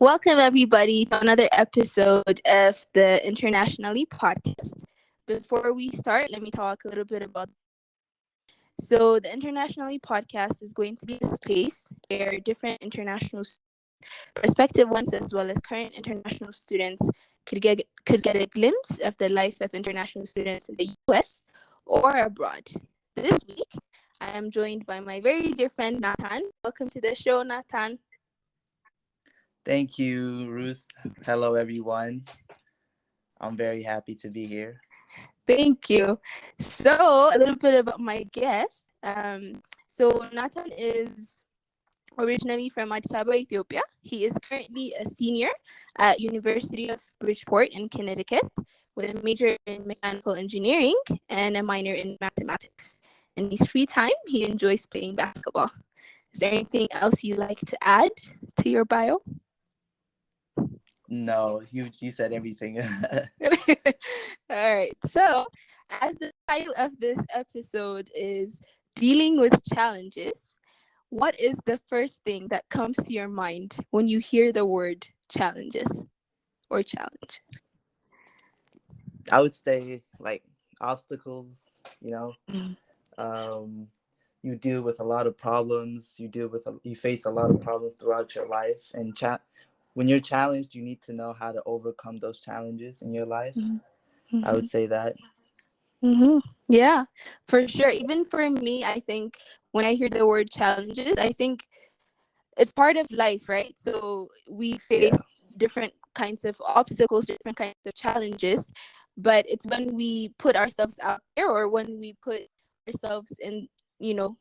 Welcome, everybody, to another episode of the Internationalie podcast. Before we start, let me talk a little bit about. So, the Internationalie podcast is going to be a space where different international prospective ones, as well as current international students, could get a glimpse of the life of international students in the U.S. or abroad. This week, I am joined by my very dear friend Nathan. Welcome to the show, Nathan. Thank you, Ruth. Hello, everyone. I'm very happy to be here. Thank you. So, a little bit about my guest. So Nathan is originally from Addis Ababa, Ethiopia. He is currently a senior at University of Bridgeport in Connecticut with a major in mechanical engineering and a minor in mathematics. In his free time, he enjoys playing basketball. Is there anything else you'd like to add to your bio? No, you said everything. All right. So, as the title of this episode is Dealing with Challenges, what is the first thing that comes to your mind when you hear the word challenges or challenge? I would say like obstacles, Mm. you deal with a lot of problems. You face a lot of problems throughout your life, and when you're challenged, you need to know how to overcome those challenges in your life. Mm-hmm. I would say that. Mm-hmm. Yeah, for sure. Even for me, I think when I hear the word challenges, I think it's part of life, right? So we face Yeah, different kinds of obstacles, different kinds of challenges, but it's when we put ourselves out there or when we put ourselves in,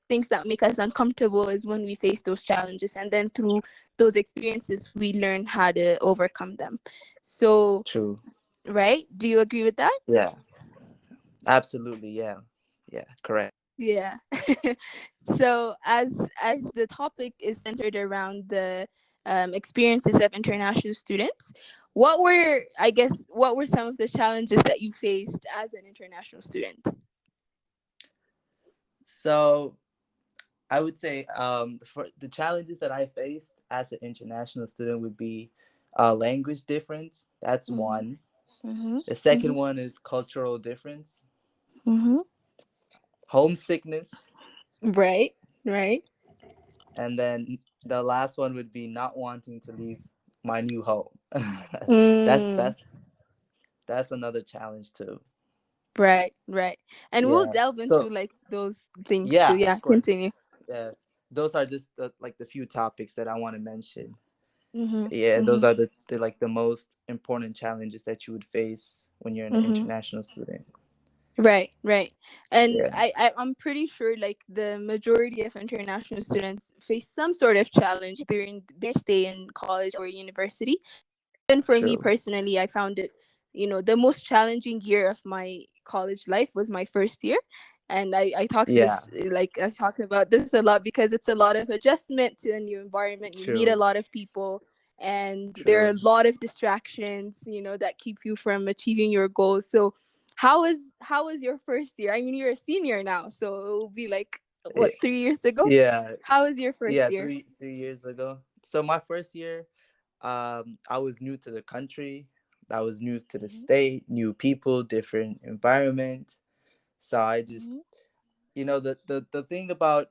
things that make us uncomfortable is when we face those challenges. And then through those experiences, we learn how to overcome them. So, true. right? Do you agree with that? Yeah, absolutely. Yeah, correct. Yeah. So as the topic is centered around the experiences of international students, what were some of the challenges that you faced as an international student? So I would say for the challenges that I faced as an international student would be language difference. That's Mm-hmm. one. Mm-hmm. The second one is cultural difference, Mm-hmm. homesickness, Right. Right. and then the last one would be not wanting to leave my new home. that's Mm, that's that's another challenge too. right. Right. And we'll Yeah. delve into So like those things too. yeah, Yeah. of course. Continue. Yeah, those are just the few topics that I want to mention. Mm-hmm. Yeah, those Mm-hmm. are the most important challenges that you would face when you're an Mm-hmm. international student. Right, right. And Yeah, I'm pretty sure like the majority of international students face some sort of challenge during their stay in college or university. And for me true. personally, I found it, the most challenging year of my college life was my first year. And Yeah, I talk about this a lot because it's a lot of adjustment to a new environment. You meet a true, lot of people and there are true. a lot of distractions, that keep you from achieving your goals. So how was your first year? I mean, you're a senior now, so it will be like what, Eh, 3 years ago? Yeah, How was your first yeah. year? Three years ago. So my first year, I was new to the country. I was new to the Mm-hmm. state, new people, different environment. So I just, Mm-hmm. the thing about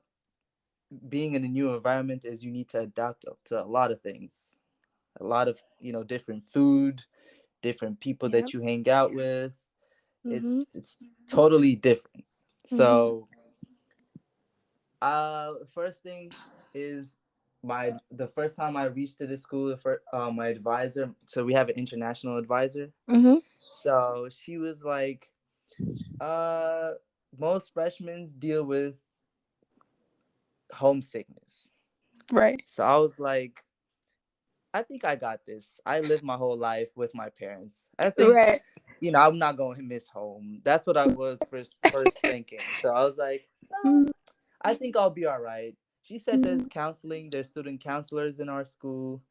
being in a new environment is you need to adapt to a lot of things, a lot of different food, different people Yep. that you hang out with. Mm-hmm. It's totally different. Mm-hmm. So first thing is the first time I reached to the school, my advisor. So we have an international advisor. Mm-hmm. So she was like, uh, most freshmen deal with homesickness. Right. So I was like, I think I got this. I lived my whole life with my parents. I think, Right. I'm not going to miss home. That's what I was first thinking. So I was like, Mm-hmm. I think I'll be all right. She said Mm-hmm. there's counseling, there's student counselors in our school.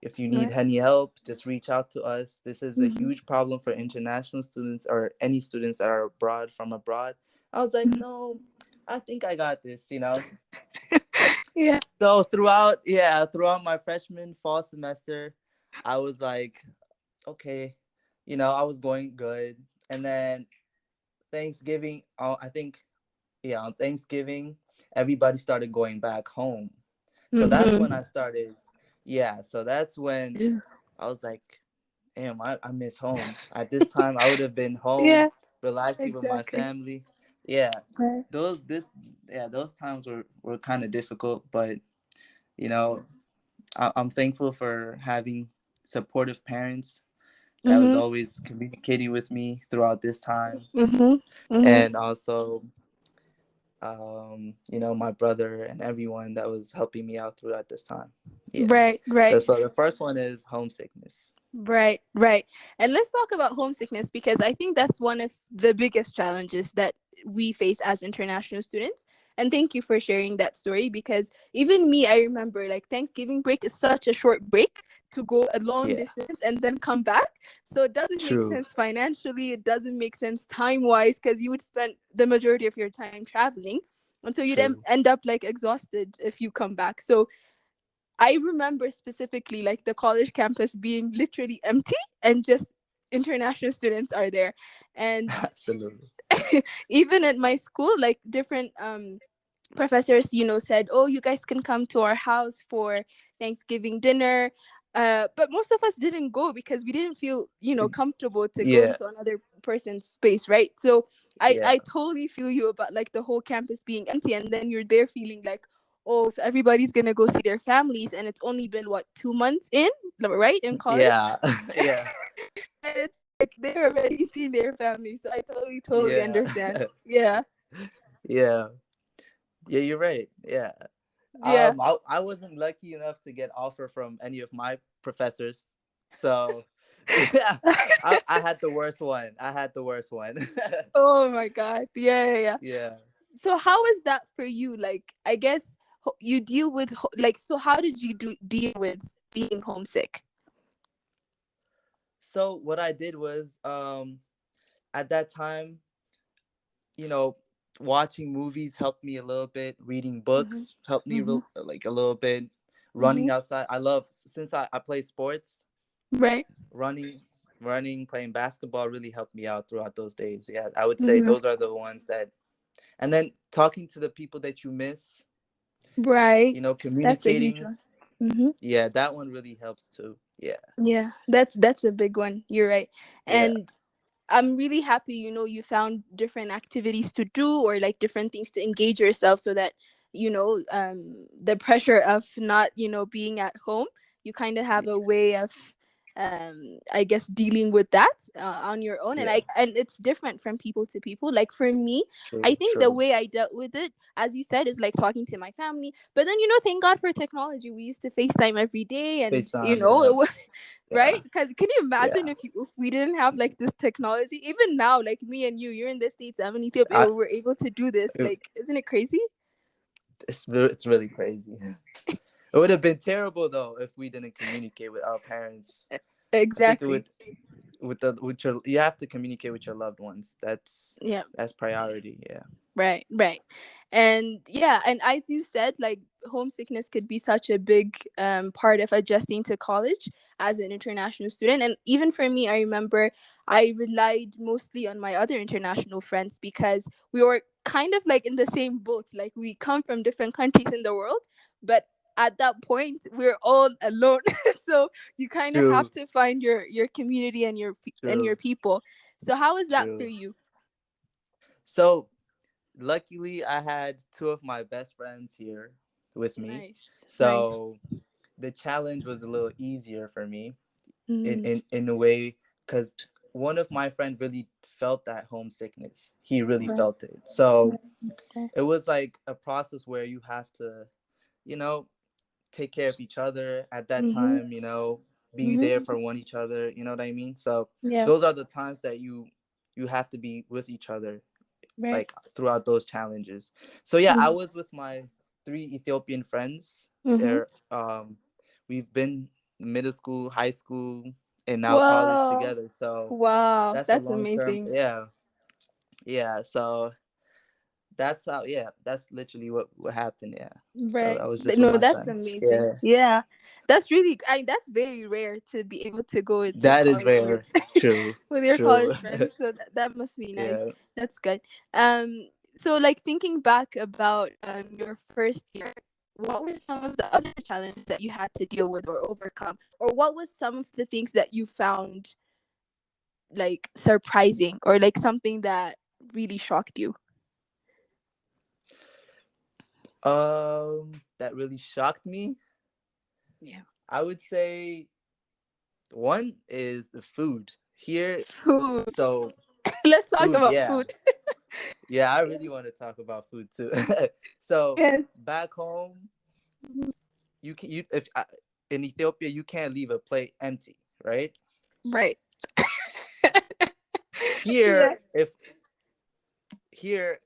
If you need Right. any help, just reach out to us. This is a Mm-hmm. huge problem for international students or any students that are from abroad. I was like, no, I think I got this. Yeah. So throughout my freshman fall semester, I was like, okay, I was going good. And then Thanksgiving, I think, yeah, on Thanksgiving, everybody started going back home. So that's when Mm-hmm. I started. Yeah, so that's when I was like, damn, I miss home. At this time, I would have been home, Yeah, relaxing with my exactly. family. Yeah, Right. those this yeah those times were kind of difficult, but you know, I'm thankful for having supportive parents that was Mm-hmm. always communicating with me throughout this time, Mm-hmm. Mm-hmm. and also my brother and everyone that was helping me out throughout this time. Yeah. Right, right. So the first one is homesickness. Right, right. And let's talk about homesickness because I think that's one of the biggest challenges that we face as international students. And thank you for sharing that story because even me, I remember like Thanksgiving break is such a short break to go a long Yeah. distance and then come back. So it doesn't make True. sense financially, it doesn't make sense time wise because you would spend the majority of your time traveling. And so you'd True. end up like exhausted if you come back. So I remember specifically like the college campus being literally empty and just international students are there. And Absolutely. even at my school, like different professors, said, "Oh, you guys can come to our house for Thanksgiving dinner." But most of us didn't go because we didn't feel, comfortable to go Yeah. into another person's space, right? So I Yeah. I totally feel you about like the whole campus being empty, and then you're there feeling like, oh, so everybody's gonna go see their families, and it's only been what 2 months in, right, in college, Yeah. Yeah. and it's like they're already seeing their families. So I totally Yeah. understand. Yeah, Yeah. Yeah, you're right. Yeah. yeah. I wasn't lucky enough to get offer from any of my professors. So yeah, I had the worst one. I had the worst one. Oh my god. Yeah, yeah, yeah. Yeah. So how is that for you? Like, I guess you deal with like. So how did you deal with being homesick? So what I did was at that time, you know, watching movies helped me a little bit, reading Mm-hmm. books helped me Mm-hmm. like a little bit, running Mm-hmm. outside. I love since I play sports, Right. running playing basketball really helped me out throughout those days. Yeah, I would say Mm-hmm. those are the ones that, and then talking to the people that you miss, Right. That's a huge communicating. one. Mm-hmm. Yeah, that one really helps too. Yeah. Yeah, that's a big one. You're right. Yeah. And I'm really happy, you found different activities to do or like different things to engage yourself so that, the pressure of not, being at home, you kind of have Yeah. a way of, I guess, dealing with that on your own. And Yeah. it's different from people to people. Like for me, I True. think the True. way I dealt with it, as you said, is like talking to my family. But then, thank God for technology. We used to FaceTime every day and, FaceTime. Yeah. right? Yeah. Because can you imagine Yeah. if we didn't have like this technology? Even now, like me and you're in the States, I'm in Ethiopia, I, we're able to do this. Like, isn't it crazy? it's really crazy. It would have been terrible though if we didn't communicate with our parents. I think it Exactly. would with your you have to communicate with your loved ones. Yeah. That's priority. Yeah. Right, right. And yeah, and as you said, like homesickness could be such a big part of adjusting to college as an international student. And even for me, I remember I relied mostly on my other international friends because we were kind of like in the same boat. Like we come from different countries in the world, but at that point we're all alone. So you kind of have True. to find your community and your True. people. So how is that for True. you? So luckily, I had two of my best friends here with me. Nice. Nice. So the challenge was a little easier for me Mm. in a way, because one of my friend really felt that homesickness. He really Right. felt it. So Right. Okay. it was like a process where you have to, you know, take care of each other at that Mm-hmm. time, be there Mm-hmm. for one each other, you know what I mean? So Yeah. those are the times that you have to be with each other, Right. like throughout those challenges. So yeah, I Mm-hmm. was with my three Ethiopian friends. Mm-hmm. They're we've been middle school, high school, and now college Whoa. together. So Wow. that's a That's long term. amazing. Yeah. Yeah. So that's how. Yeah, that's literally what happened. Yeah. So Right. I was just with No, my that's friends. amazing. Yeah, Yeah. That's really, that's very rare to be able to go to that is college very true. with your True. college friends. So that must be nice. Yeah. That's good. So like thinking back about your first year, what were some of the other challenges that you had to deal with or overcome? Or what was some of the things that you found like surprising or like something that really shocked you? That really shocked me. Yeah. I would say one is the food here. Food. So Let's talk food, about yeah, food. yeah. I really Yes. want to talk about food too. So Yes. back home, Mhm. you can you if in Ethiopia you can't leave a plate empty, right? Right. Here, Yeah.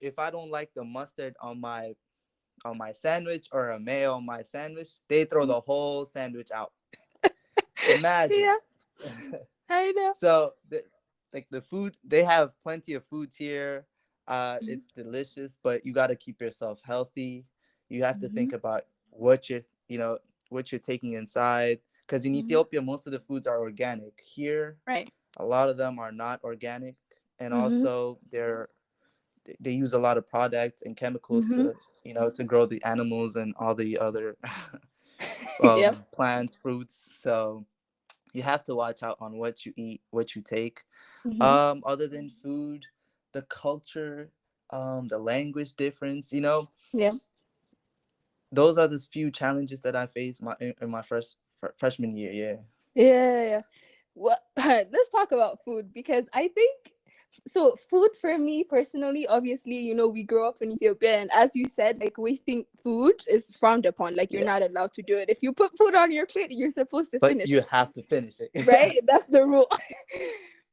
if I don't like the mustard on my sandwich or a mayo on my sandwich, they throw the whole sandwich out. Imagine. Yeah. I know. So like the food, they have plenty of foods here. Mhm. It's delicious, but you got to keep yourself healthy. You have to Mhm. think about what what you're taking inside. Because in Mhm. Ethiopia, most of the foods are organic. Here, Right. a lot of them are not organic, and Mhm. also they use a lot of products and chemicals Mhm. to to grow the animals and all the other Yep. plants, fruits. So you have to watch out on what you eat, what you take. Mhm. Other than food, the culture, the language difference, Yeah. those are the few challenges that I faced in my freshman year. Yeah. Yeah. Well, let's talk about food because I think so. Food for me personally, obviously, we grow up in Ethiopia, and as you said, like wasting food is frowned upon. Like you're Yeah. not allowed to do it. If you put food on your plate, you're supposed to But finish you it, have to finish it. right? That's the rule.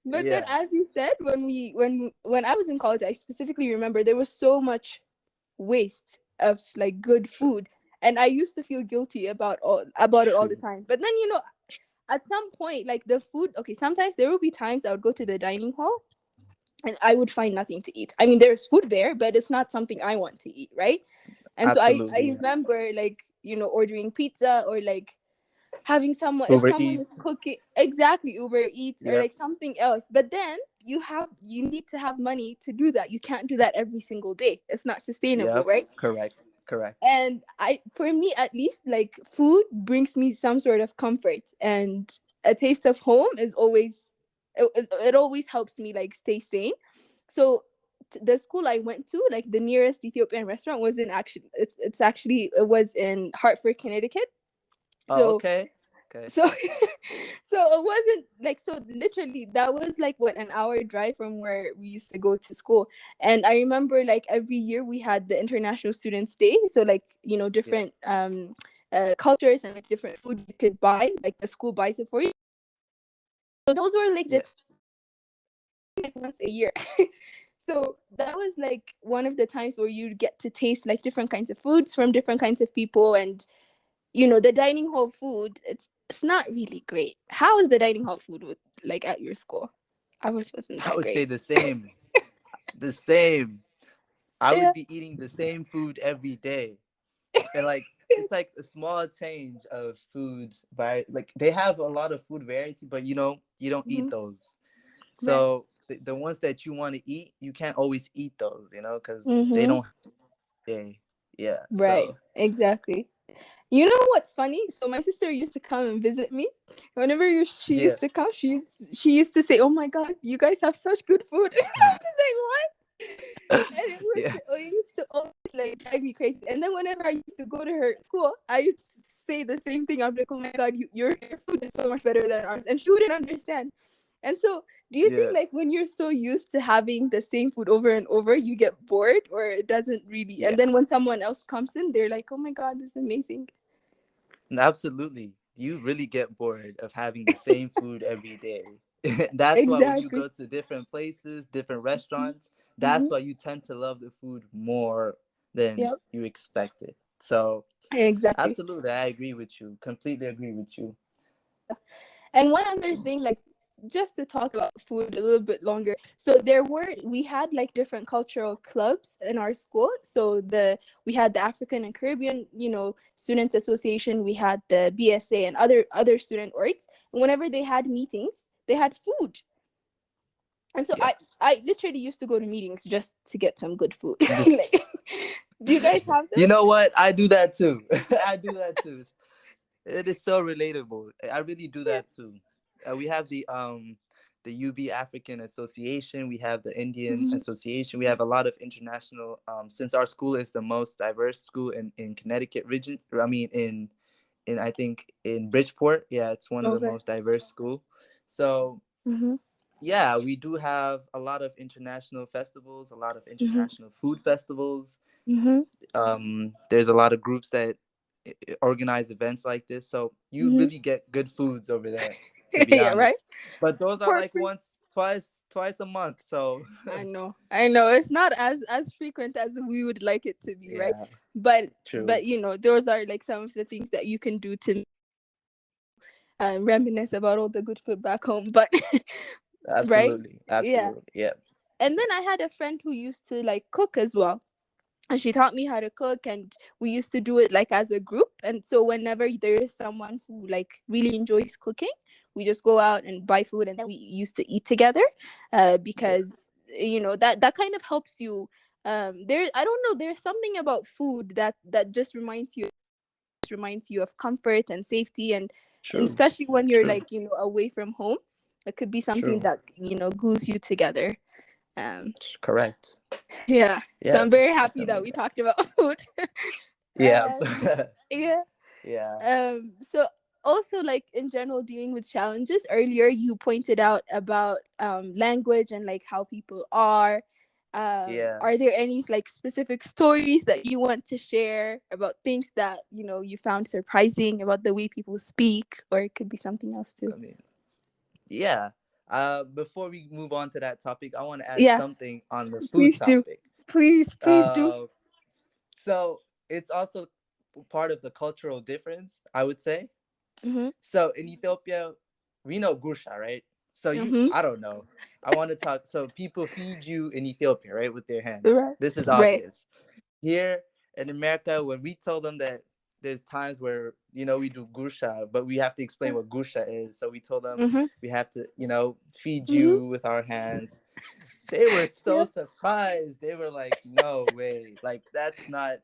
But then, Yeah. as you said, when I was in college, I specifically remember there was so much waste of like good True. food, and I used to feel guilty about it all the True. time. But then at some point, like the food, okay, sometimes there will be times I would go to the dining hall and I would find nothing to eat. I mean, there's food there, but it's not something I want to eat, right? And so I Absolutely. remember like ordering pizza or like having someone, if Uber someone is Eats. cooking, exactly, Uber Eats or Yep. like something else. But then you need to have money to do that. You can't do that every single day. It's not sustainable, Yep. right? Correct. Correct. And for me at least, like food brings me some sort of comfort, and a taste of home is always it always helps me like stay sane. So the school I went to, like the nearest Ethiopian restaurant was in actually it's actually it was in Hartford, Connecticut. Oh, So okay. Okay. so so it wasn't like, so literally that was like what, an hour drive from where we used to go to school. And I remember like every year we had the International Students Day, so like Yeah. different cultures and like different food you could buy, like the school buys it for you. So those were like Yeah. like once a year. So that was like one of the times where you get to taste like different kinds of foods from different kinds of people. And the dining hall food, it's not really great. How is the dining hall food with like at your school? Ours wasn't I that would say great. the same. The same. I Yeah. would be eating the same food every day. And like it's like a small change of food, like they have a lot of food variety, but you don't eat Mhm. those. Right. So the ones that you want to eat, you can't always eat those, because they Mm-hmm. don't. Yeah. Yeah. Right. So Exactly. You know what's funny? So my sister used to come and visit me. Whenever she yeah. used to come, she used to say, "Oh my God, you guys have such good food." And I was like, "What?" And Yeah. it used to always like drive me crazy. And then whenever I used to go to her school, I used to say the same thing. I'm like, "Oh my God, your food is so much better than ours," and she wouldn't understand. And so, do you think Yeah. like when you're so used to having the same food over and over, you get bored, or it doesn't really? And Yeah. then when someone else comes in, they're like, "Oh my God, this is amazing." Absolutely. You really get bored of having the same food every day. That's why when you Exactly. go to different places, different restaurants, Mm-hmm. that's why you tend to love the food more than Yep. you expected. So, Exactly. absolutely, I agree with you. Completely agree with you. And one other thing, like just to talk about food a little bit longer. So we had like different cultural clubs in our school. So we had the African and Caribbean, Students Association. We had the BSA and other student orgs. And whenever they had meetings, they had food. And so Yeah. I literally used to go to meetings just to get some good food. Just Like, do you guys have them? you know what? I do that too. I do that too. It is so relatable. I really do Yeah. that too. We have the UB African Association. We have the Indian Mhm. Association. We have a lot of international. Since our school is the most diverse school in Connecticut region. I mean in I think in Bridgeport. Yeah, it's one of the Okay. most diverse school. So Mhm. yeah, we do have a lot of international festivals, a lot of Mhm. international food festivals. Mhm. There's a lot of groups that organize events like this, so you Mhm. really get good foods over there, to be Yeah. Right. honest. But those are For like free. once, twice a month. So I know. It's not as frequent as we would like it to be, right? yeah, But true, those are like some of the things that you can do to reminisce about all the good food back home. But right, absolutely, yeah. absolutely, yeah, And then I had a friend who used to like cook as well, and she taught me how to cook, and we used to do it like as a group. And so whenever there is someone who like really enjoys cooking, we just go out and buy food, and then we used to eat together, yeah, because that kind of helps you. There, I don't know, there's something about food that just reminds you of comfort and safety, and true, especially when you're true, like away from home, it could be something true, that glues you together. um correct, yeah, so yeah, I'm it's very happy that definitely we that. talked about food. Yeah, uh yeah. yeah, So also, like, in general, dealing with challenges, earlier you pointed out about language and like how people yeah. are there any like specific stories that you want to share about things that you found surprising about the way people speak, or it could be something else too? I mean, yeah. Before we move on to that topic, I want to add Yeah, something on the food please do. topic. Please do. Uh, so it's also part of the cultural difference, I would say. Mm-hmm. So in Ethiopia, we know gusha, right? So Mm-hmm. I don't know. I want to talk. So people feed you in Ethiopia, right, with their hands. Right. This is Right. obvious. Here in America, when we told them that there's times where we do gusha, but we have to explain what gusha is. So we told them Mm-hmm. we have to feed Mm-hmm. you with our hands. They were so Yeah. surprised. They were like, "No way! Like that's not."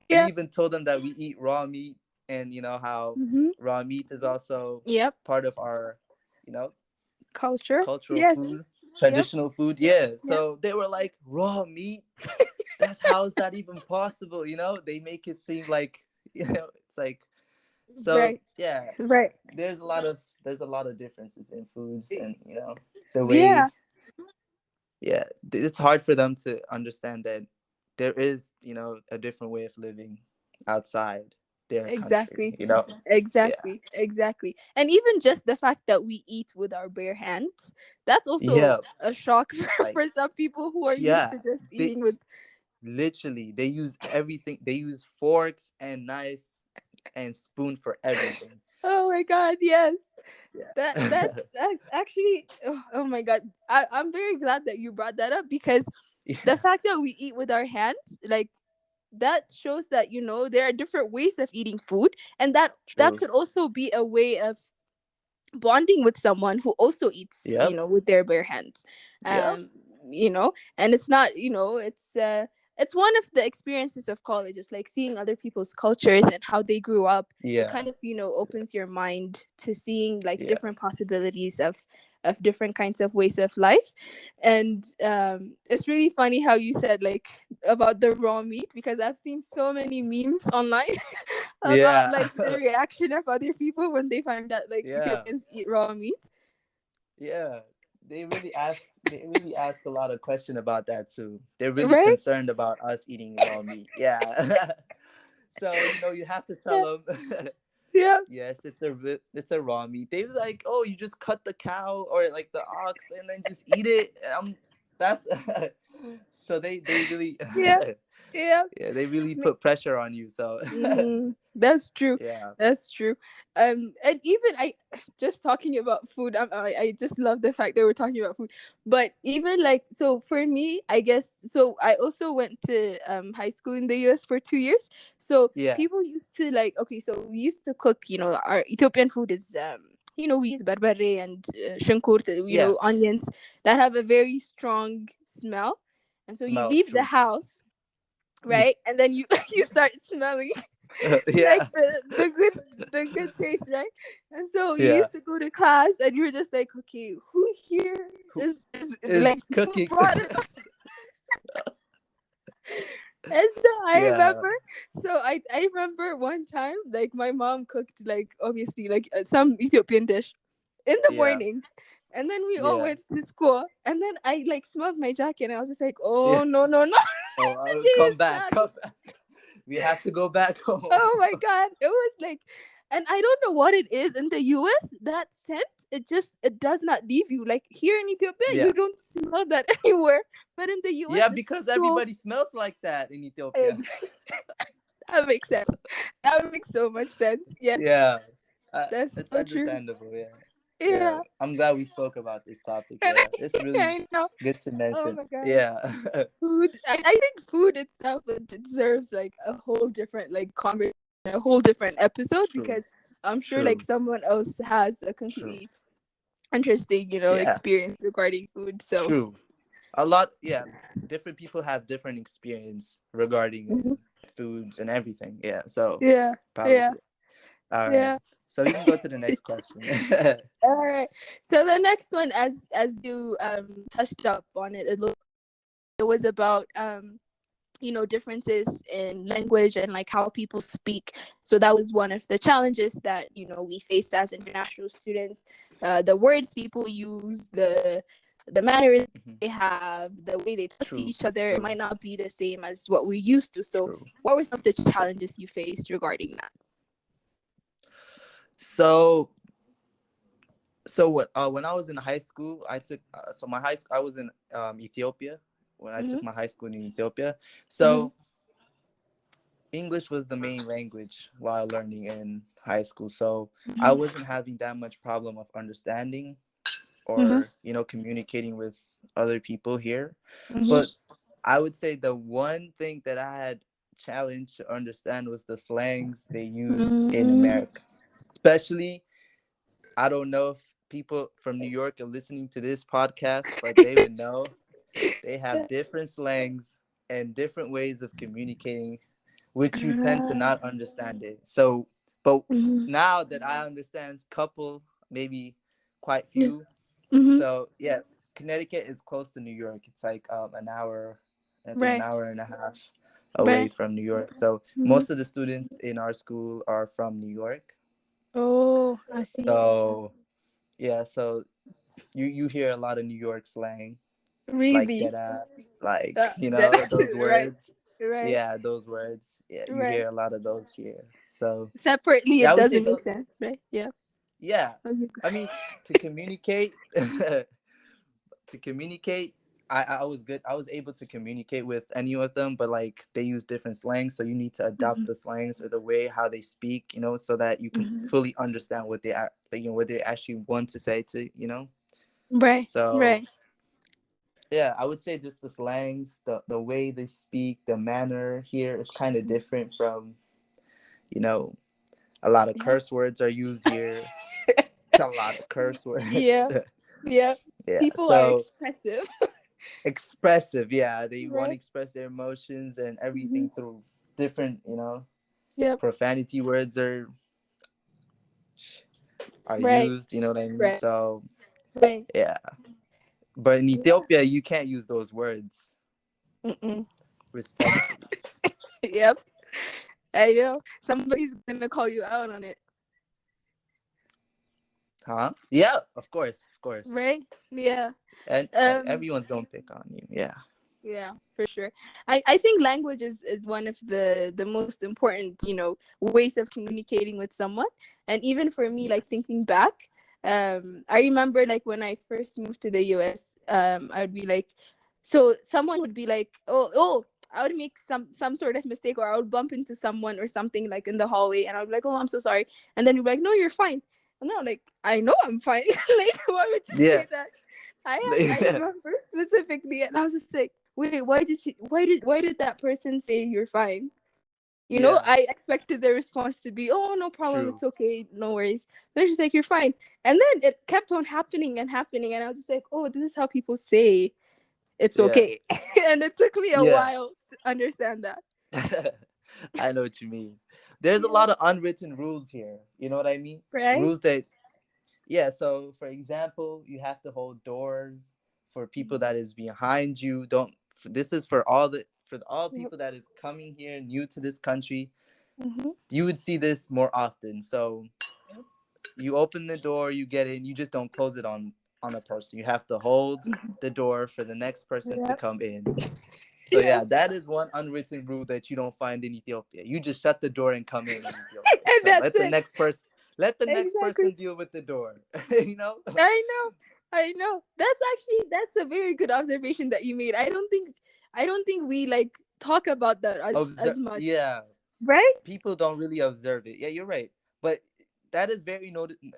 We Yeah. even told them that we eat raw meat, and how Mm-hmm. raw meat is also Yep. part of our, you know, Culture. cultural food, Yes. Yep. traditional food. Yeah. Yep. So they were like, "Raw meat? That's how is that even possible?" They make it seem like, it's like so. Right. Yeah, Right. there's a lot of differences in foods, and the Yeah. way, yeah, it's hard for them to understand that there is a different way of living outside their country. Exactly. Yeah, Exactly. And even just the fact that we eat with our bare hands, that's also yeah, a shock like for some people who are used yeah, to just they eating with. literally they use everything. They use forks and knives and spoon for everything. Oh my god, yes. That Yeah. that's actually, oh my god. I'm very glad that you brought that up, because the Yeah, fact that we eat with our hands, like, that shows that there are different ways of eating food, and that true. could also be a way of bonding with someone who also eats Yep, with their bare hands. yep, um and it's not, it's one of the experiences of college. It's like seeing other people's cultures and how they grew up. It yeah, kind of opens your mind to seeing like yeah, different possibilities of different kinds of ways of life. And it's really funny how you said like about the raw meat, because I've seen so many memes online about yeah. like the reaction of other people when they find out like Yeah, Ethiopians eat raw meat. yeah. They really ask a lot of question about that too. They're really Right? concerned about us eating raw meat. Yeah. So you have to Yeah. tell them, Yeah. yes, it's a raw meat. They was like, oh, you just cut the cow or like the ox and then just eat it. That's so they really Yeah. Yeah. Yeah, they really put pressure on you. So That's true. yeah, That's true. And even I just talking about food. I just love the fact that we're talking about food. But even like so for me, I guess so. I also went to high school in the US for 2 years. So yeah, people used to like okay. So we used to cook. You know, our Ethiopian food is we use barbare and shankurt. yeah. Onions that have a very strong smell. And so you Smell leave the true. house, right? And then you you start smelling like Yeah, the good taste, right? And so you yeah. used to go to class and you're just like, okay, who here Who is like is who cooking? brought it up? And so I Yeah, remember, I remember one time like my mom cooked like obviously like some Ethiopian dish in the yeah, morning. And then we all yeah, went to school, and then I like smelled my jacket, and I was just like, yeah. "Oh no, no, no! Oh, Today come is back, not come back. We have to go back home. oh my god, it was like, and I don't know what it is in the US. That scent, it does not leave you. Like here in Ethiopia, Yeah, you don't smell that anywhere, but in the US, yeah, it's because so. everybody smells like that in Ethiopia. Ex- that makes sense. That makes so much sense. Yes, Yeah, that's it's so true. understandable. Yeah, yeah. Yeah, I'm glad we spoke about this topic. Yeah, it's really I know. good to Oh mention. my god. Yeah, Food. I think food itself it deserves like a whole different like conversation, a whole different episode true, because I'm sure like true, someone else has a true. completely interesting, Yeah, experience regarding food. So true. A lot. Yeah, different people have different experience regarding mhm. foods and everything. Yeah, so Yeah, probably. yeah, All right. yeah. So we can go to the next question. All right. So the next one, as you touched up on it a little, it was about differences in language and like how people speak. So that was one of the challenges that we faced as international students. The words people use, the manners Mhm. they have, the way they talk to True, each other, it true, might not be the same as what we're used to. So true. what were some of the challenges you faced regarding that? So, what? When I was in high school, I took so my high school. I was in Ethiopia when I Mm-hmm. took my high school in Ethiopia. Mm-hmm. So English was the main language while learning in high school. So I wasn't having that much problem of understanding Mm-hmm. or communicating with other people here. Mm-hmm. But I would say the one thing that I had challenged to understand was the slangs they use in Mm-hmm. America. Especially, I don't know if people from New York are listening to this podcast, but they would know they have different slangs and different ways of communicating, which you tend to not understand it. So, but Mm-hmm. now that I understand couple, maybe quite Yeah. few. Mm-hmm. So yeah, Connecticut is close to New York. It's like an hour, I think an Right. hour and a half away Right. from New York. So Mm-hmm. most of the students in our school are from New York. Oh, I see. So yeah, so you hear a lot of New York slang, like Really? dead ass, like That's those right. words. Right. Yeah, those words. Yeah, you Right. hear a lot of those here. So Separately, yeah, it I would say doesn't make those. sense, right? Yeah. Yeah, Okay. I mean to communicate, to communicate. I was good. I was able to communicate with any of them, but like they use different slangs, so you need to adopt Mhm. the slangs or the way how they speak, so that you can Mhm. fully understand what what they actually want to say to. Right. So Right. yeah, I would say just the slangs, the way they speak, the manner here is kind of different from, you know, a lot of Yeah. curse words are used here. A lot of curse words. Yeah. Yeah. Yeah. People are So expressive. expressive, yeah. They want to Right. express their emotions and Hmm. everything through different, Yep. profanity words are Right. used, you know what I mean? Right. So Right. yeah. But in Yeah. Ethiopia you can't use those words Mm-mm. respectfully. Yep. I know. Somebody's gonna call you out on it. Huh? Yeah, of course, of course. Right. Yeah. And Um. everyone's gonna pick on you. Yeah. Yeah, for sure. I think language is one of the most important, ways of communicating with someone. And even for me, like thinking back, I remember like when I first moved to the US, I would be like, so someone would be like, oh, I would make some sort of mistake, or I would bump into someone or something like in the hallway, and I would be like, "Oh, I'm so sorry," and then you'd be like, "No, you're fine," and then I'm like, "I know I'm fine." Like, why would you Yeah. say that? I remember specifically, and I was just like, "Wait, why did that person say you're fine?" Yeah. I expected their response to be, "Oh, no problem, True. it's okay, no worries." They're just like, "You're fine," and then it kept on happening and happening, and I was just like, "Oh, this is how people say it's Yeah. okay," and it took me a Yeah. while to understand that. I know what you mean. There's a Yeah. lot of unwritten rules here. You know what I mean? Right. Rules that, yeah. So, for example, you have to hold doors for people that is behind you. Don't. This is for all Yep. people that is coming here new to this country. Mm-hmm. You would see this more often. So Yep. you open the door, you get in. You just don't close it on a person. You have to hold the door for the next person to Yep. come in. So Yeah. yeah, that is one unwritten rule that you don't find in Ethiopia. You just shut the door and come in Ethiopia. And So that's it. let the next Exactly. person deal with the door. you know? I know. I know. That's a very good observation that you made. I don't think we like talk about that as much. Yeah, Right? people don't really observe it. Yeah, you're right. But that is very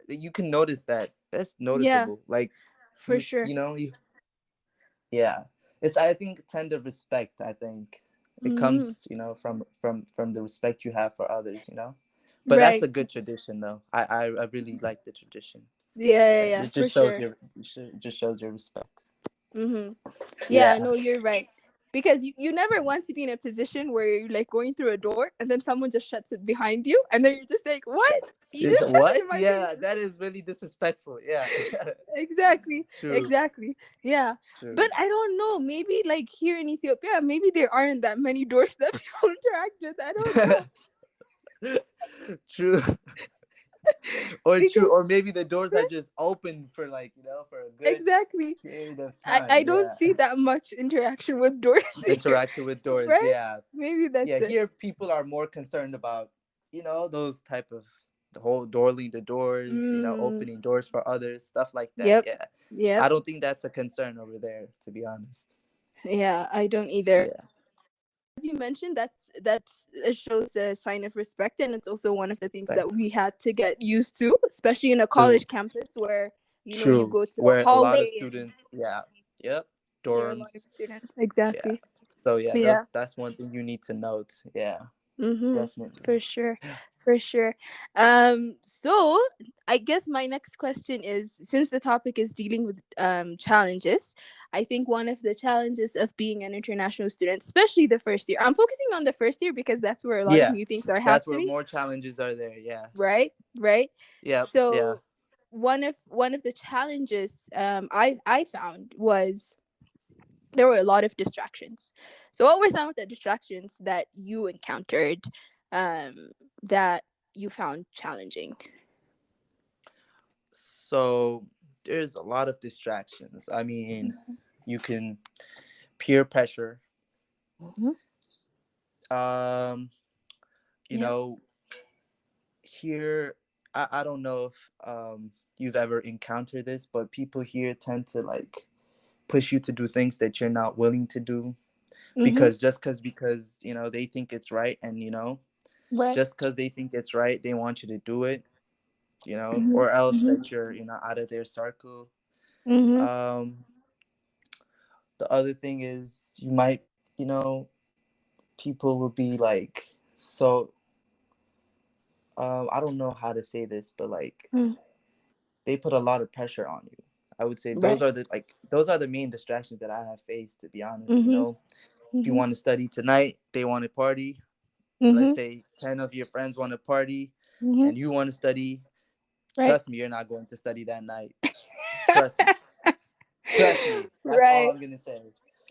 you can notice that. That's Yeah, noticeable. Like for sure. yeah. It's I think tender respect, I think. It Mm-hmm. comes, from the respect you have for others. But that's Right. a good tradition though. I really like the tradition. Yeah, yeah, Yeah, yeah, it for just shows sure. your respect. Mm-hmm. Yeah, Yeah. no, you're right. Because you never want to be in a position where you're like going through a door and then someone just shuts it behind you and then you're just like, "What? You Is just shut it what? in my Yeah, face." that is really disrespectful. Yeah. Exactly. True. Exactly. Yeah. But True. I don't know. Maybe like here in Ethiopia, maybe there aren't that many doors that people interact with. I don't know. True. Or true, Because or maybe the doors are just open for for a good exactly. period of I time. don't Yeah. see that much interaction with doors here. Interaction with doors. Right? Yeah. Maybe that's Yeah. it. Here, people are more concerned about those type of the whole doorling the doors, Mm, opening doors for others, stuff like that. yep. Yeah. Yep. I don't think that's a concern over there, to be honest. Yeah, I don't either. Yeah. As you mentioned, that's it shows a sign of respect, and it's also one of the things Right. that we had to get used to, especially in a True. college campus where you True. go to a Where a lot of hallway and students, yeah. Yep. there are a lot of Dorms. students. Yeah. Exactly. So yeah, Yeah. that's one thing you need to note. Yeah. Mm-hmm. Definitely. For sure. For sure. So I guess my next question is, since the topic is dealing with challenges, I think one of the challenges of being an international student, especially the first year, I'm focusing on the first year because that's where a lot of Yeah. new things are That's where happening. more challenges are there. Yeah. Right. Right. Yep. Yeah. So one of the challenges I found was there were a lot of distractions. So what were some of the distractions that you encountered, that you found challenging? So there's a lot of distractions. I mean, you can peer pressure. Mm-hmm. Um, you Yep. know, here I don't know if you've ever encountered this, but people here tend to like push you to do things that you're not willing to do Mm-hmm. because they think it's right, and Right. just because they think it's right, they want you to do it, Mm-hmm. or else Mm-hmm. that you're out of their circle. Mm-hmm. um the other thing is you might people will be like, so I don't know how to say this, but like Mm. they put a lot of pressure on you. I would say those Right. are the main distractions that I have faced, to be honest. Mm-hmm. If you Mm-hmm. want to study tonight, they want to party. Let's Mm-hmm. say 10 of your friends want to party Mm-hmm. and you want to study. Right. Trust me, you're not going to study that night. Trust me. Trust me. That's all Right. I'm gonna say.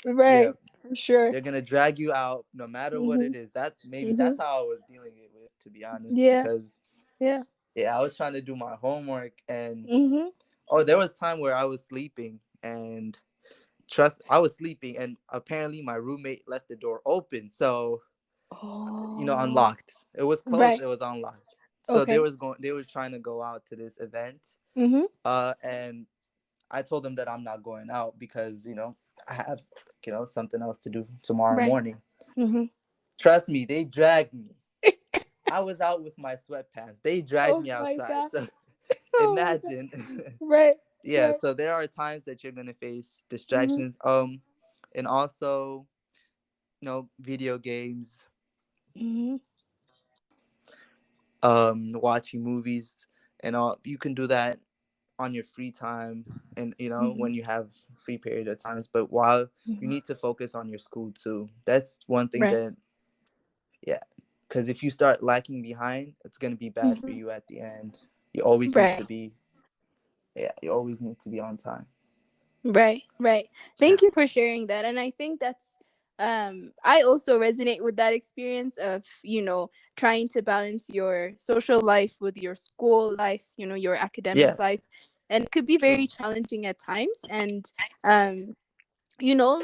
Yeah, Right. For sure. they're gonna drag you out no matter what Mm-hmm. it is. That's Mm-hmm. how I was dealing it with, to be honest, Yeah. because Yeah. yeah, I was trying to do my homework, and Mm-hmm. there was time where I was sleeping, and I was sleeping, and apparently my roommate left the door open, so Oh. unlocked. It was closed, Right. it was unlocked. So Okay. they were trying to go out to this event, Mm-hmm. and I told them that I'm not going out because I have, something else to do tomorrow Right. morning. Mm-hmm. Trust me, they dragged me. I was out with my sweatpants. They dragged Oh me my outside. god. So Oh my god. imagine. Right. Yeah, Right. so there are times that you're gonna face Mm-hmm. distractions. And also, video games, Mm-hmm. watching movies and all. You can do that on your free time and Mm-hmm. when you have free period of times, but while you Mm-hmm. need to focus on your school too. That's one thing Right. that, yeah, because if you start lacking behind, it's going to be bad for Mm-hmm. you at the end. You always need Right. to be, yeah, you always need to be on time. Right, right. Yeah. Thank you for sharing that. And I think that's I also resonate with that experience of, trying to balance your social life with your school life, your Yeah, academic life. And it could be very true. challenging at times. And um,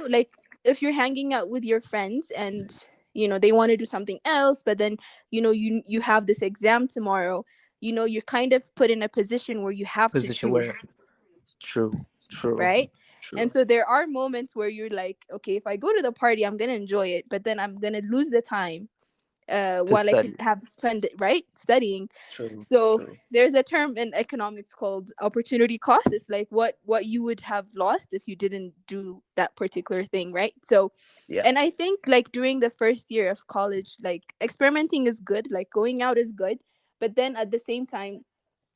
like if you're hanging out with your friends and they want to do something else, but then you have this exam tomorrow, you're kind of put in a position where you have to Position where, choose, true, true, right? And true. so there are moments where you're like, okay, if I go to the party, I'm gonna enjoy it, but then I'm gonna lose the time To while I could study. have spent it right studying. True, So true. there's a term in economics called opportunity cost. It's like what you would have lost if you didn't do that particular thing, right? So, Yeah, and I think like during the first year of college, like experimenting is good, like going out is good, but then at the same time,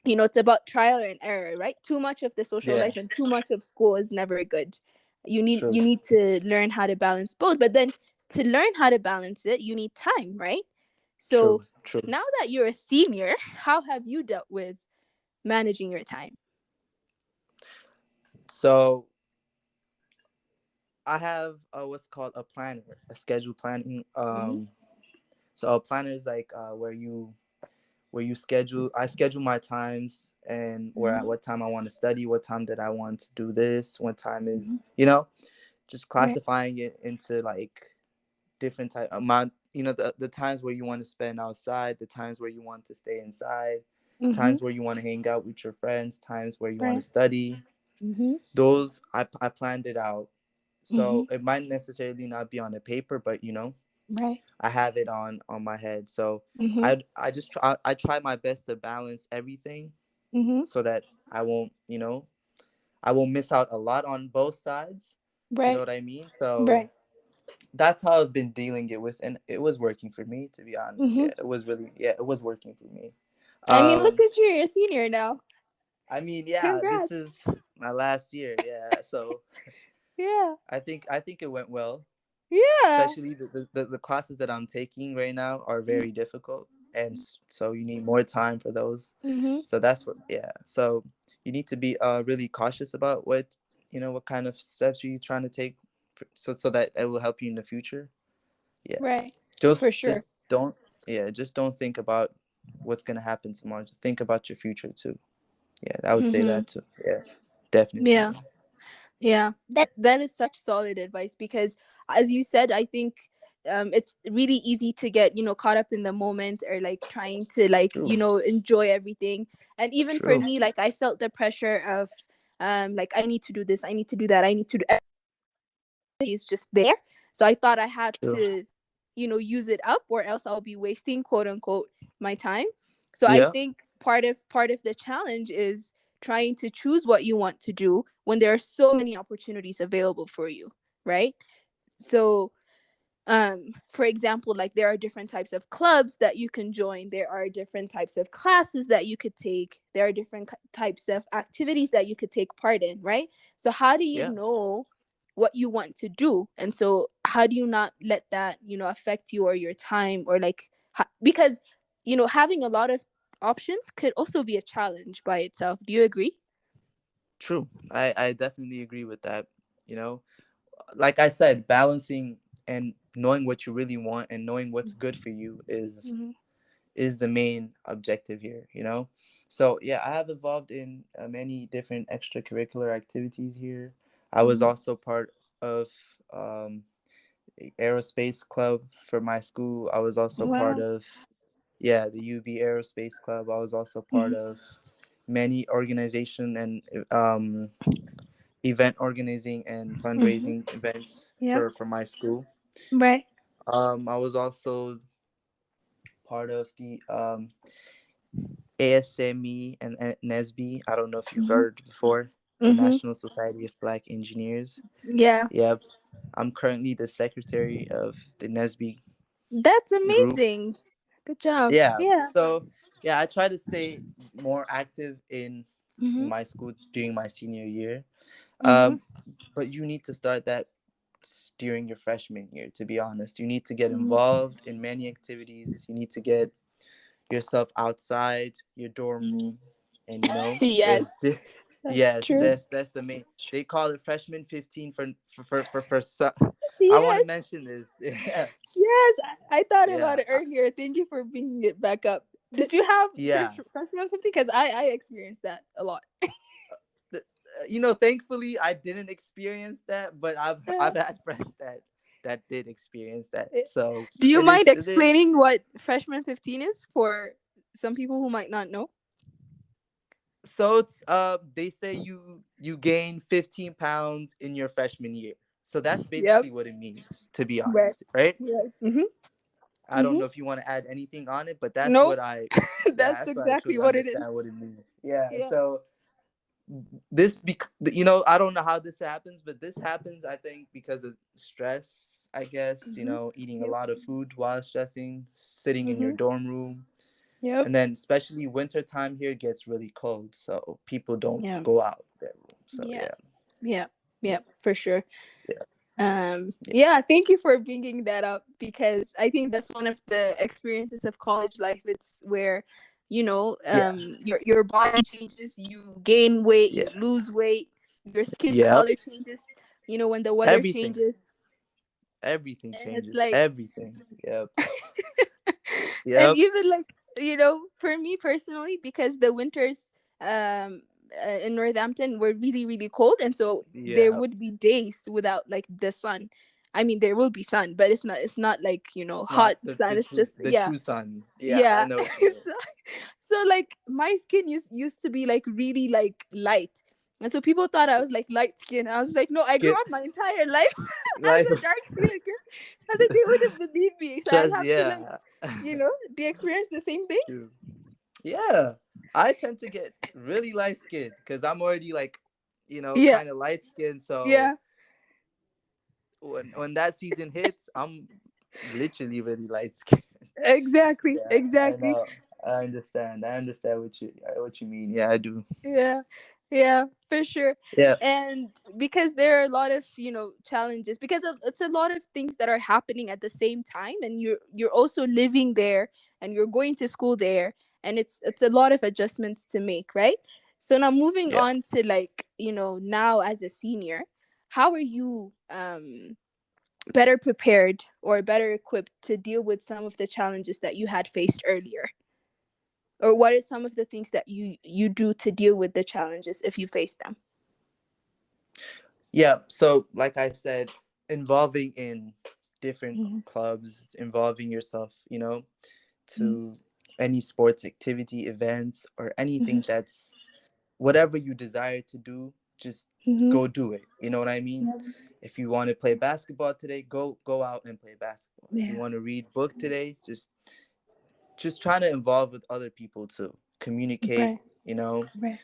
it's about trial and error, right? Too much of the social yeah, life and too much of school is never good. you need true, you need to learn how to balance both, but then to learn how to balance it, you need time, right? So true, true. now that you're a senior, how have you dealt with managing your time? So I have what's called a planner, a schedule planning. Mm-hmm. So a planner is like where you schedule. I schedule my times and where Mm-hmm. at what time I want to study, what time that I want to do this, what time Mm-hmm. is just Right. classifying it into like different type amount. The times where you want to spend outside, the times where you want to stay inside, Mm-hmm. times where you want to hang out with your friends, times where you want to Right. study. Mm-hmm. Those I planned it out. Mm-hmm. So it might necessarily not be on the paper, but Right. I have it on my head. So Mm-hmm. I try my best to balance everything Mm-hmm. so that I won't miss out a lot on both sides. You know Right. what I mean? So Right. that's how I've been dealing it with, and it was working for me, to be honest. Mm-hmm. Yeah, it was working for me. I mean, look Um, at you, you're a senior now. I mean, yeah, this Congrats. is my last year. Yeah, so Yeah. I think it went well. Yeah. Especially the classes that I'm taking right now are very difficult, and so you need more time for those. Mm-hmm. So that's what, yeah. So you need to be really cautious about what kind of steps are you trying to take, so that it will help you in the future. Yeah, Right. For just sure. don't, yeah, just don't think about what's gonna happen tomorrow. Just think about your future too. Yeah, I would say Mm-hmm. that too. Yeah, definitely. Yeah. Yeah. That is such solid advice because as you said, I think it's really easy to get, caught up in the moment or like trying to like, True. enjoy everything. And even for True. me, like I felt the pressure of like I need to do this, I need to do that, I need to do is just there. So I thought I had True. to, use it up or else I'll be wasting quote unquote my time. So I Yeah. think part of the challenge is trying to choose what you want to do when there are so many opportunities available for you, right? So for example, like there are different types of clubs that you can join, there are different types of classes that you could take, there are different types of activities that you could take part in, right? So how do you Yeah. know what you want to do, and so how do you not let that affect you or your time, or like because having a lot of options could also be a challenge by itself. Do you agree? True. I definitely agree with that. You know, like I said, balancing and knowing what you really want and knowing what's good for you Mm-hmm. is the main objective here. So yeah, I have involved in many different extracurricular activities here. I was Mm-hmm. also part of aerospace club for my school. I was also part Wow. of, yeah, the UB Aerospace Club. I was also part Mm-hmm. of many organization and um event organizing and Mm-hmm. fundraising events Yep. for my school. Right. I was also part of the ASME and NSB. I don't know if you've Mm-hmm. heard before, the Mm-hmm. National Society of Black Engineers. Yeah. Yep. I'm currently the secretary of the NSB That's group. amazing. Good job. Yeah. Yeah. So yeah, I try to stay more active in Mm-hmm. my school during my senior year. Mm-hmm. Um, but you need to start that during your freshman year, to be honest. You need to get Mm-hmm. involved in many activities. You need to get yourself outside your dorm Mm-hmm. room, and Yes, that's yes, true. that's the main. They call it freshman 15 for I want to Yes. mention this. Yeah. Yes, I thought about Yeah. it earlier. Thank you for bringing it back up. Did you have Yeah. freshman 50? Because I experienced that a lot. Thankfully I didn't experience that, but I've had friends that did experience that. Eh, So Do you it mind is explaining what freshman 15 is for some people who might not know? so it's they say you gain 15 pounds in your freshman year. So that's Yep. basically what it means, to be Right. honest, right? Right. Mm-hmm. I don't Mm-hmm. know if you want to add anything on it, but that's what Nope. I yeah, That's that's what I exactly truly what it is. understand what it means. Yeah. Yeah. So I don't know how this happens, but this happens, I think, because of stress, I guess. Mm-hmm. Eating a Yep. lot of food while stressing, sitting in your Mm-hmm. dorm room. Yep. And then especially winter time here gets really cold, so people don't Yeah. go out their room. So Yeah. yeah. Yeah. Yeah. Yeah. For sure. Yeah. Yeah. Yeah, thank you for bringing that up because I think that's one of the experiences of college life. It's where, Yeah. your body changes, you gain weight, you Yeah. lose weight, your skin Yep. color changes, when the weather Everything. changes. Everything And it's changes. like Everything. Yep. and Yep. even like for me personally, because the winters um in Northampton were really really cold, and so there Yeah. would be days without like the sun. I mean, there will be sun, but it's not like hot Not sun. It's just the true sun. Yeah, I yeah. know what you mean. so, so like my skin used to be like really like light, and so people thought I So, was like light skin. I was like, no, I grew get up my entire life as like a dark skin girl, and then they wouldn't believe me, so I'd trust. have to like Yeah. they experience the same thing. True. Yeah, I tend to get really light skinned because I'm already like, Yeah, kind of light skinned. So yeah, when that season hits, I'm literally really light skinned. exactly, Yeah, I exactly. know. I understand. I understand what you mean. Yeah, I do. Yeah, yeah, for sure. Yeah. And because there are a lot of challenges, because it's a lot of things that are happening at the same time, and you're also living there, and you're going to school there, and it's a lot of adjustments to make, right? So now moving Yeah. on to like now as a senior, how are you better prepared or better equipped to deal with some of the challenges that you had faced earlier? Or what are some of the things that you do to deal with the challenges if you face them? Yeah. So, like I said, involving in different Mm-hmm. clubs, involving yourself, Mm-hmm. to any sports activity, events, or Mm-hmm. anything that's whatever you desire to do, just Mm-hmm. go do it. You know what I mean? Yeah. If you want to play basketball today, go out and play basketball. If you Yeah. want to read book today, just trying to involve with other people to communicate, Right. you know, Right.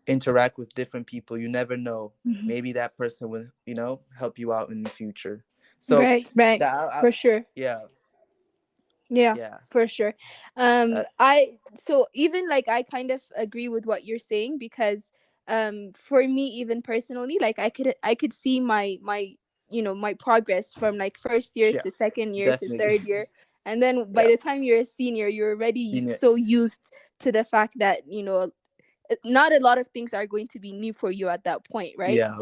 interact with different people. You never know. Mm-hmm. Maybe that person will, help you out in the future. So Right. Right. that For sure. yeah, Yeah, yeah. for sure. That I so even like I kind of agree with what you're saying because for me even personally, like I could see my progress from like first year yeah, to second year to definitely. third year, and then by Yeah. the time you're a senior, you're already Seen it. so used to the fact that not a lot of things are going to be new for you at that point, right? Yeah.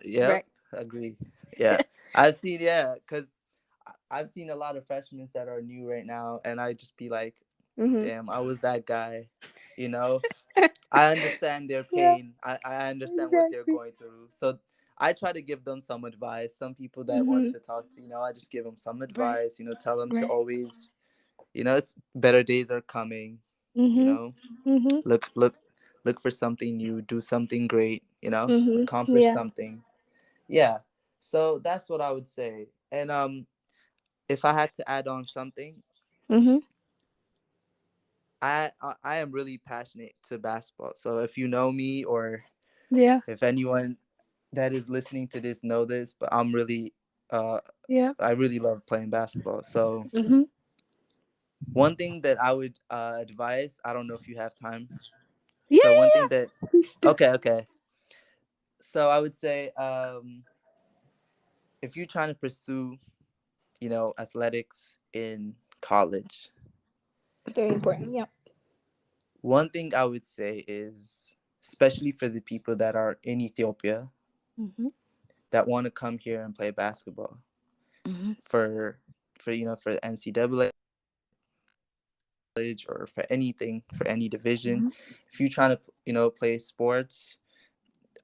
Yep. Right. Agree. Yeah. I've seen, yeah, because I've seen a lot of freshmen that are new right now, and I just be like, Mm-hmm. damn, I was that guy. You know, I understand their Yeah, pain. I understand what they're exactly. going through. So I try to give them some advice. Some people that Mm-hmm. wants to talk to, I just give them some Right. advice, tell them to Right. always, it's better days are coming, you Mm-hmm. know, Mm-hmm. look, look for something new, do something great, accomplish Yeah. something. Yeah. So that's what I would say. And if I had to add on something, Mhm. I am really passionate to basketball. So if you know me, or Yeah. if anyone that is listening to this know this, but I'm really uh Yeah. I really love playing basketball. So Mhm. one thing that I would advise, I don't know if you have time. Yeah. So one Yeah. thing Yeah. that Please do. okay. So I would say if you're trying to pursue, athletics in college, Very important. Yeah. one thing I would say is, especially for the people that are in Ethiopia Mhm. that want to come here and play basketball Mhm. for the NCAA college, or for anything, for any division. Mhm. If you're trying to play sports,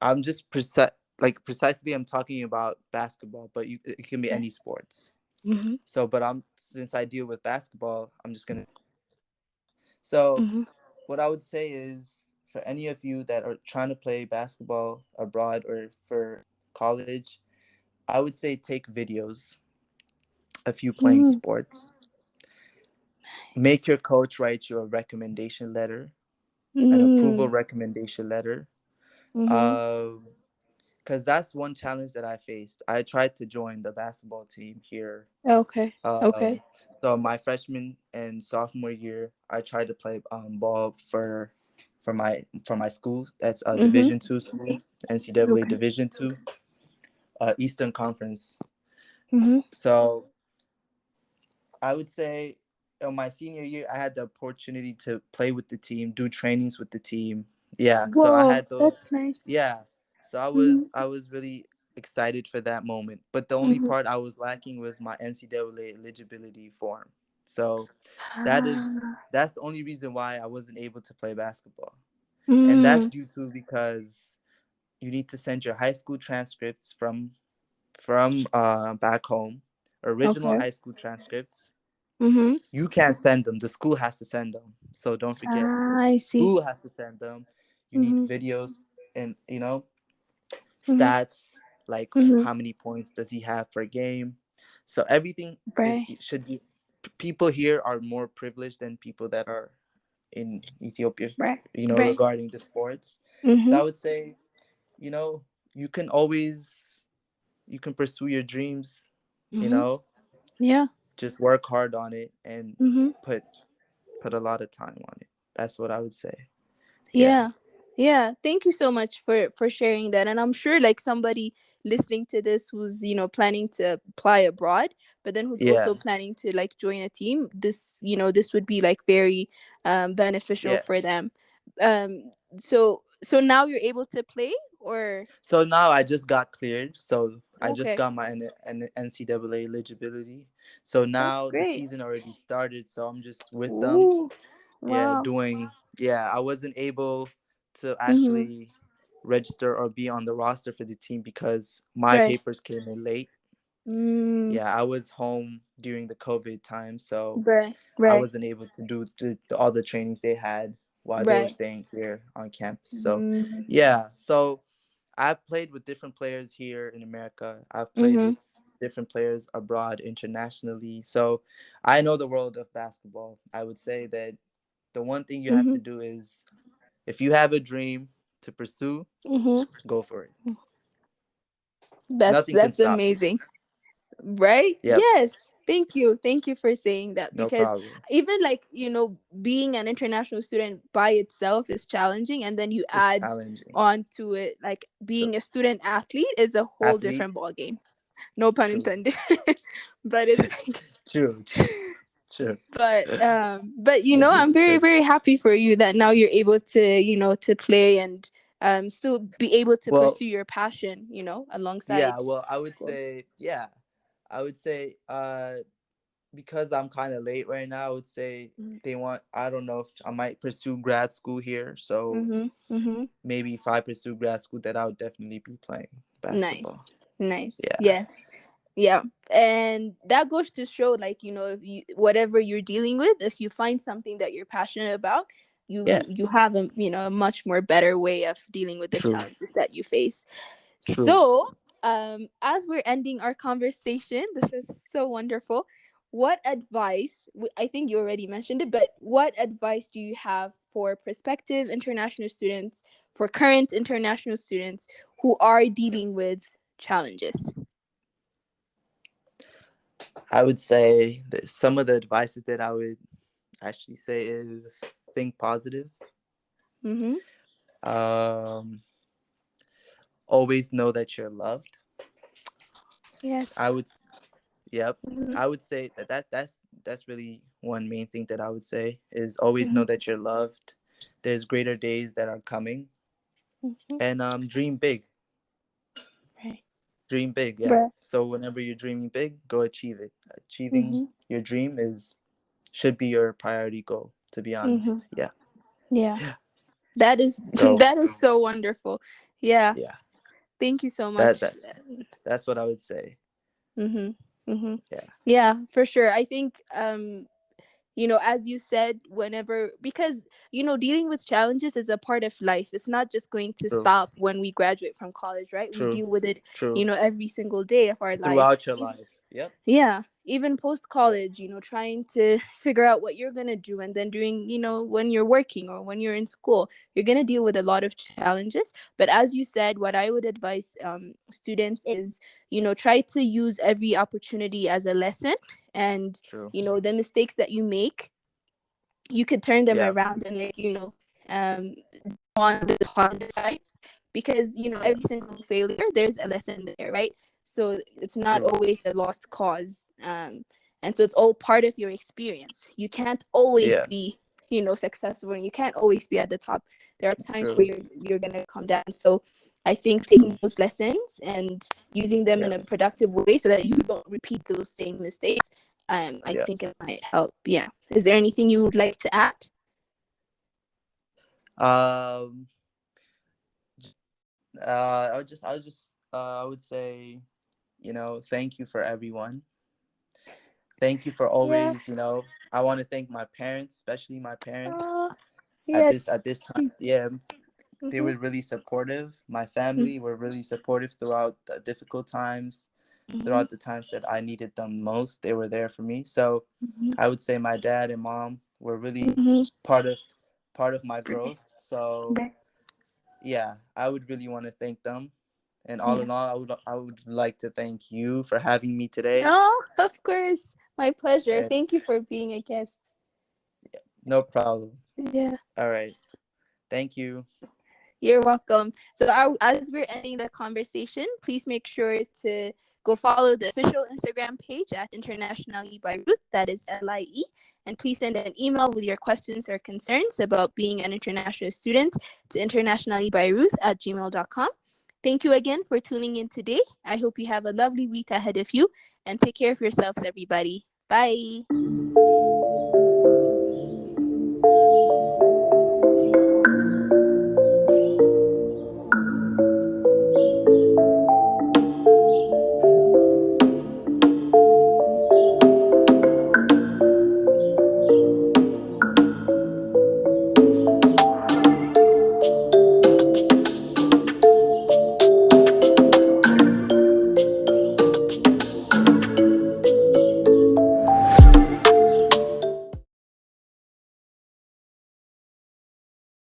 I'm just precisely I'm talking about basketball, but it can be Okay. any sports. Mhm. So, but since I deal with basketball, I'm just gonna. So, Mhm. what I would say is, for any of you that are trying to play basketball abroad or for college, I would say take videos of you playing Mhm. sports. Make your coach write you a recommendation letter, an approval Mhm. recommendation letter. Mhm. Because that's one challenge that I faced. I tried to join the basketball team here. Okay. Um, Okay. so my freshman and sophomore year, I tried to play ball for my school. That's a Mhm. Division 2 school, NCAA Okay. Division 2, Eastern Conference. Mhm. So I would say, my senior year, I had the opportunity to play with the team, do trainings with the team. Yeah, so I Whoa, had those. that's nice. Yeah, so I Mhm. was I was really excited for that moment. But the only Mhm. part I was lacking was my NCAA eligibility form. So that is Ah. that's the only reason why I wasn't able to play basketball, and that's Mm. due to because you need to send your high school transcripts from back home, original Okay. high school transcripts. Mhm. You can't send them. The school has to send them. So don't forget, Ah, I see. school has to send them. You need Mhm. videos and Mhm. stats, like Mhm. how many points does he have per game. So everything Right. it should be. People here are more privileged than people that are in Ethiopia, Right. Right. regarding the sports. So Mhm. I would say, you know, you can always pursue your dreams, you Mhm. know, Yeah. just work hard on it and Mhm. put a lot of time on it. That's what I would say. Yeah. Yeah. Yeah. Thank you so much for sharing that. And I'm sure like somebody listening to this who's, planning to apply abroad, but then who's Yeah. also planning to like join a team, this would be like very beneficial Yeah. for them. So now you're able to play or So now I just got cleared. So I just okay. got my NCAA eligibility. So That's now the great. season already started. So I'm just with them. Ooh. Yeah, Wow. yeah, I wasn't able to Mhm. actually register or be on the roster for the team because my Right. papers came in late. Mm. Yeah, I was home during the COVID time. So Right. I Right. wasn't able to do all the trainings they had while they were Right. staying here on campus. So, Mm. yeah. So I've played with different players here in America. I've played Mhm. with different players abroad internationally. So I know the world of basketball. I would say that the one thing you have to Mhm. do is, if you have a dream to pursue, Mhm. go for it. That's Nothing can that's stop you. amazing. Right? Yep. Yes. Thank you. Thank you for saying that No because problem. even like, being an international student by itself is challenging and then you It's add challenging. on to it like True. being a student athlete is a whole Athlete. different ball game. No pun True. intended. But it's like True. True. True. but I'm very True. very happy for you that now you're able to to play and still be able to Well, pursue your passion yeah. alongside Well, I would school. say, yeah. I would say, because I'm kind of late right now, I would say they want. I don't know if I might pursue grad school here. So Mhm. Mhm. maybe if I pursue grad school, that I would definitely be playing Nice. basketball. Nice. Yeah. Yes. Yeah. And that goes to show like, if you whatever you're dealing with, if you find something that you're passionate about, Yeah. you have a, a much more better way of dealing with the True. challenges that you face. True. So, as we're ending our conversation, this was so wonderful. What advice, I think you already mentioned it, but what advice do you have for prospective international students, for current international students who are dealing with challenges? I would say that some of the advices that I would actually say is think positive. Mm-hmm. Um, always know that you're loved. Yes. I would, yep. Mm-hmm. I would say that's really one main thing that I would say is always Mm-hmm. know that you're loved. There's greater days that are coming, Mm-hmm. and dream big. Right. Dream big, yeah. Right. So whenever you're dreaming big, go achieve it. Achieving Mm-hmm. your dream should be your priority goal, to be Mm-hmm. honest. Yeah. Yeah. That is So that is so wonderful. Yeah. yeah, Thank you so that much. that's what I would say. Mm-hmm. Mm-hmm. Yeah. Yeah, for sure. I think as you said, whenever, because dealing with challenges is a part of life. It's not just going to True. stop when we graduate from college, right? We True. deal with it, True. every single day of our lives. Throughout your life. Yep. Yeah, even post Yep. college, trying to figure out what you're going to do, and then doing, when you're working or when you're in school, you're going to deal with a lot of challenges. But as you said, what I would advise students is, try to use every opportunity as a lesson. And True. the mistakes that you make, you could turn them Yeah. around and, like, on the positive side, because Yeah. every single failure, there's a lesson there, right? So it's not True. always a lost cause, and so it's all part of your experience. You can't always Yeah. be successful, and you can't always be at the top. There are times where True. you're gonna come down. So I think taking those lessons and using them in Yeah. a productive way so that you don't repeat those same mistakes, I Yeah. think it might help. Yeah. Is there anything you would like to add? Um. I would say, thank you for everyone. Thank you for Yeah. always, I want to thank my parents, especially my parents. Oh, At this yes. at this time, yeah, they Mm-hmm. were really supportive. My family were really supportive throughout the difficult times, Mm-hmm. throughout the times that I needed them most. They were there for me. So Mm-hmm. I would say my dad and mom were really Mm-hmm. part of my growth. So Right. yeah, I would really want to thank them. And all Yeah. in all, I would like to thank you for having me today. Oh, of course. My pleasure. And Thank you for being a guest. no problem. Yeah. All right. Thank you. You're welcome. So, as we're ending the conversation, please make sure to go follow the official Instagram page at Internationally by Ruth. That is LIE. And please send an email with your questions or concerns about being an international student to internationallybyruth@gmail.com. Thank you again for tuning in today. I hope you have a lovely week ahead of you, and take care of yourselves, everybody. Bye.